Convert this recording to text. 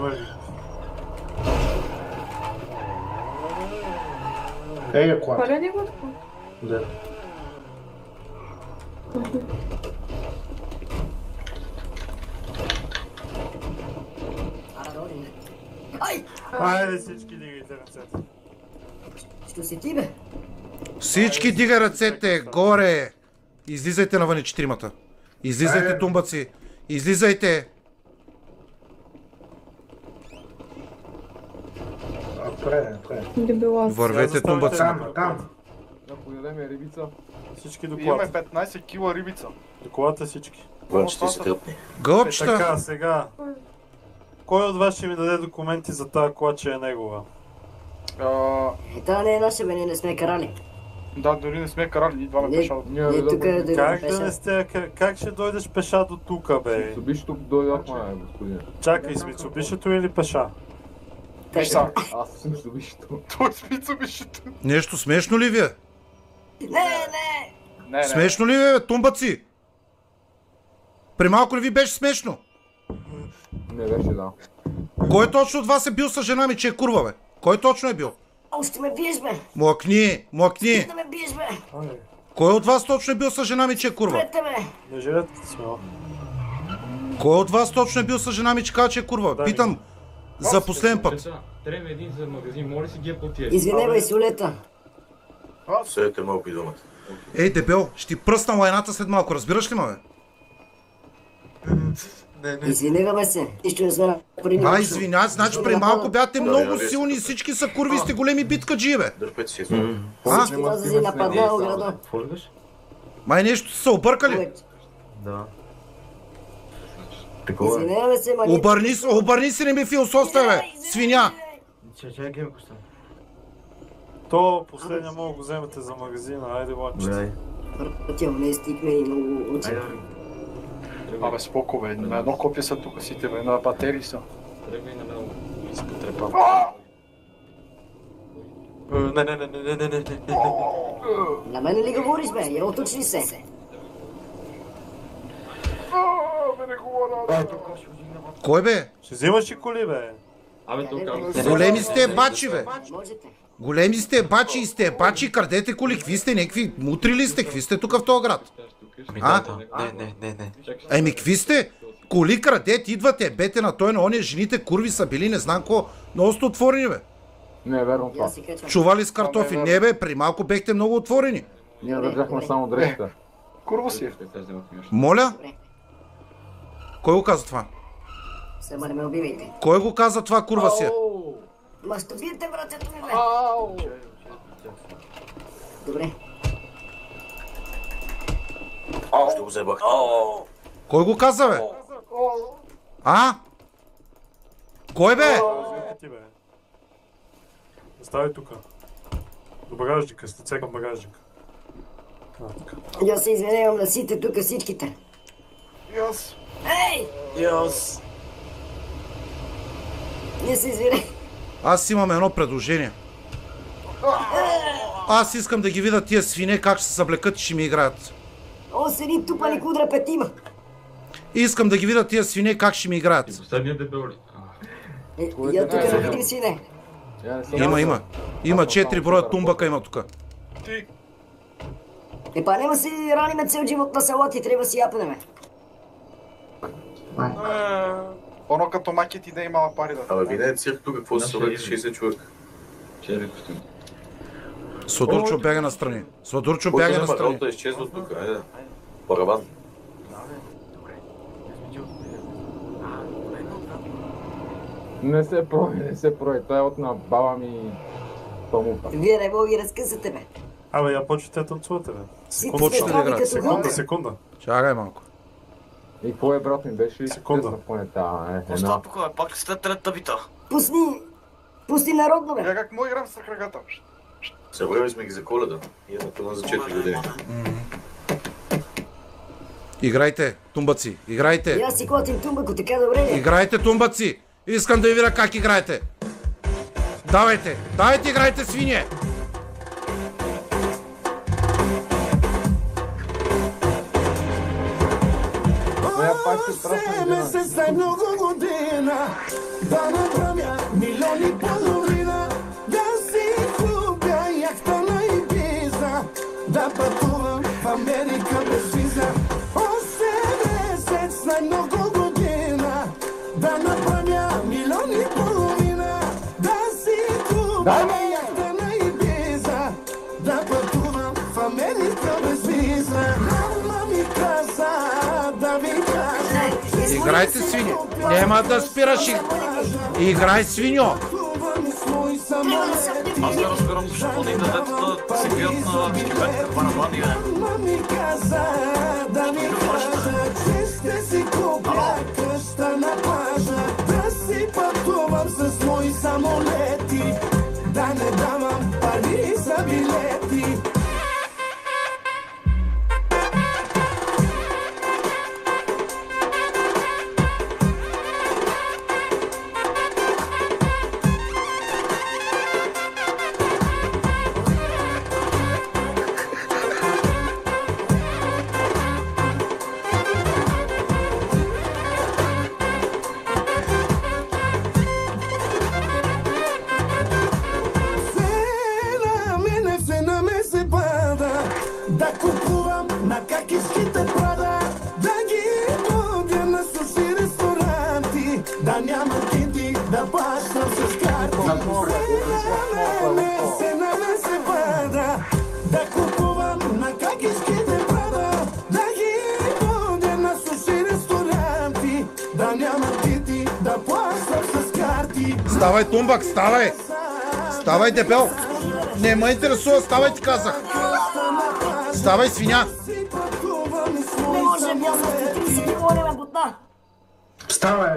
намери. Ей, колата. Паля ли го така? Да. Айде всички дигайте ръцете. Що си ти, бе? Всички дига ръцете, горе! Излизайте навън четиримата. Излизайте, тумбаци. Излизайте. Напред. Вървете, тумбаци. Там. Да поядем рибица. Всички до Имаме колата. 15 кила рибица. До колата всички. Вънче ти се тръпни. Гълъбчета. Така, сега. Кой от вас ще ми даде документи за тази кола, че е негова? Та не е наша, бе, ние не сме карали. Да, дори не сме карали, ни двама пеша. Ние тук е да Как да не сте, как ще дойдеш пеша до тука, бе? Мицубишито дойдахме, господине. Чакай, с Мицубишито или пеша? Пеша. Аз съм Мицубишито. Той с Мицубишито. Нещо смешно ли ви е? Не. Смешно ли ви е, тумбаци? При малко ли ви беше смешно? Не беше, да. Кой точно от вас е бил с жена ми, че е курва, бе? Кой точно е бил? Още ме биеш, бе. Млъкни. Да ме биеш, бе. Кой от вас точно е бил с жена ми, че е курва? Прете, бе. Не жилетките смело. Кой от вас точно е бил с жена ми, че казва, че е курва? Питам за последен път. Трябва един за магазин, моля си ги е платия. Извинявай, Солета. Съдете малко и думата. Ей, дебел, ще ти пръсна лайната след малко, разбираш ли ме, бе? Извиняваме се. Нищо не сме преди. Извиня, значи при малко бяхте много силни, всички са курви, сте големи биткаджи, бе. Дърпете си. Всички вас си нападнал града. Май нещо са объркали. Да. Извиняваме се, ма... Обърни си, не ми философствай, бе, свиня. Чакай, Костан. То последния мога го вземете за магазина, айде лачите. Пътя не стикне и много учи. Абе, споко, бе. На едно копие са тук сите, бе. На батерии са. Тръгвай на много. Изпотрепа. Не. На мен ли говориш, бе? Я отучни се. Бе, не говоря. Кой, бе? Ще взимаш и коли, бе. Абе, тук. Големи сте бачи, бе. Можете. Големи сте бачи и сте бачи, крадете коли. Какви сте, някакви мутри ли сте? Какви сте тук в този град? А? Не. Еми, какви сте? Коли крадете, идвате, бете на той, на ония, жените курви са били, не знам какво. Много сте отворени, бе. Не е верно това. Чували с картофи? Не, бе, при малко бехте много отворени. Ние държахме само дрехите. Курва си. Моля? Кой го каза това? Сама не ме убивайте. Кой го каза това, курва си? Ма ще биете, братето ми, бе. Добре. Ще го взебах. Кой го каза, бе? А? Кой, бе? Ти, бе. Остави тука. До багажника, с лице към багажника. Така. Я се извинявам на сите тук всичките. Йос. Ей! Йос. Не се извиняй. Аз имам едно предложение. Аз искам да ги видя тия свине как ще се съблекат и ще ми играят. О, седи тупани кудра петима. Искам да ги видя тия свине как ще ми играят. Последния дебел ли? Я тук да видим свине. Има 4 броя тумбака има тук. Ти. Епа нема си раниме цел живот на салати, трябва си япнеме. Оно като макет и да имала пари да. Абе, виде цирк тук, какво се събрати 60 човека. Сладурчо бяга настрани. Сладурчо бяга настрани. Който е изчезва тук, айде. Параван. Не се прой. Той е от на баба ми памука. Вие не мога ги разкъсате, бе. Абе, я почвате танцувате, бе. Сите Почвате сме да прави играят. като гонка. Секунда. Чакай малко. И какво е, брат ми, беше ли Секунда. поне една? Остава покой, пак след третата бита. Пусни народно, бе. Я как му играм с кръгата. Събрали сме ги за Коледа. Имаме това за 4 години. Играйте, тумбаци, играйте. И аз си клатим тумбако, така добре ли? Играйте, тумбаци. Искам да ви видя как играете. Давайте, играйте, свине. Моя пак се страшна жена. Най-много година да направя милиони и половина, да си купя яхта на Ибиза, да пътувам в Америка без виза. Още месец, най-много година да направя милиони и половина, да си купя яхта на Ибиза, да пътувам в Америка без виза. Мама ми каза да ви кажа: Играйте, свине. Няма да спираш. Играй, свиньо. Аз не разбирам защо да им дадете да се бият на шкипетка барабани, бе. Мами каза да ми кажа, че ще си купя къща на плажа, да си пътувам с мои самолети, да не давам пари за билети. Цена ме се пада, да купувам на какишките прада, да ги водя на суши ресторанти, да няма кинти, да плащам с карти. Цена ме се пада, да купувам на какишките прада, да ги водя на суши ресторанти, да няма кинти, да плащам с карти. Ставай, Тумбак, ставай. Ставай, дебел. Не ме интересува, ставай, ти казах. Ставай, свиня. Не може, бях с 30 кило, не ме бутна. Вставай!